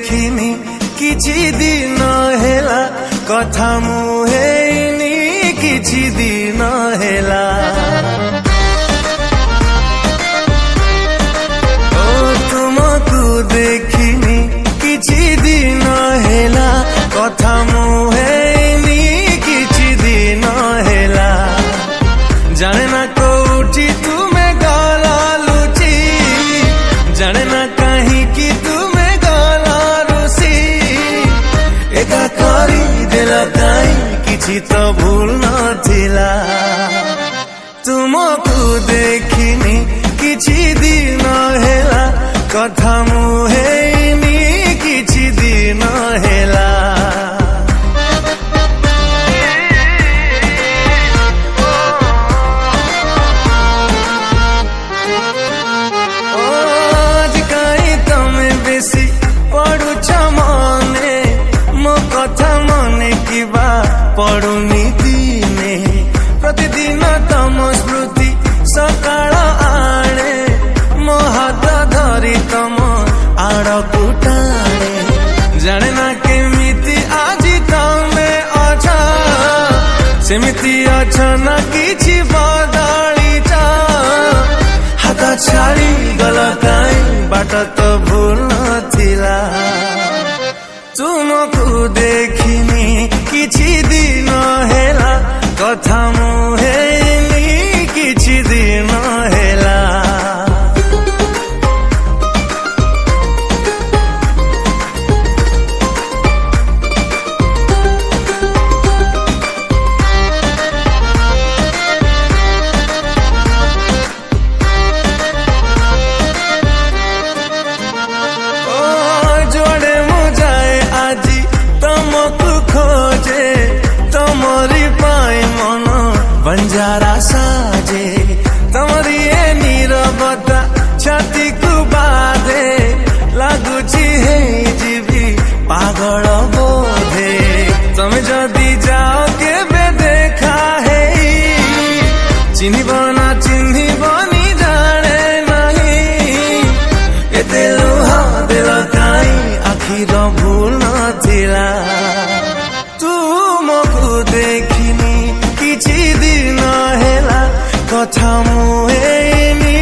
देखिनी किछि दिन हेला कथा मुहेनी किछि दिन हेला ओ तुमको देखिनी किछि दिन हेला कथा मुहेनी किछि दिन हेला जाने ना कोठी तुम्हें गला लुची जाने ना कहीं कि तुम्हें गला रुसी एका करी देला काई किछि तो भूल नथिला तुमको देखिनी किछि दिन हेला कथा मुहेनी किछि दिन हेला पढ़ुछ मने मो कथा मने किबा पढ़ुनी दिने प्रतिदिन तम स्मृति सकाळ आणे मो हाथ धरी तम आड़कु टाणे जाने ना केमिति आजि तमे अछ सेमिति अछ ना किछि बदलिछ हाथ छाड़ी गल काई बाट तो भूल नथिला तुमको देखिनी किछि दिन हेला कथा मुहेनी किछि दिन हेला खोजे तमरी पाए मन बंजारा साजे तमरी ए नीरवता छाती को बाधे लागुची हे जीवी पागल बोधे तमे जदि जाओ केबे देखा है चिन्हिब ना चिन्हिबनी जाने नहीं एते लुहा दिल काई आखिर भूल नथिला तुमको देखिनी किछि दिन हेला कथा मुहेनी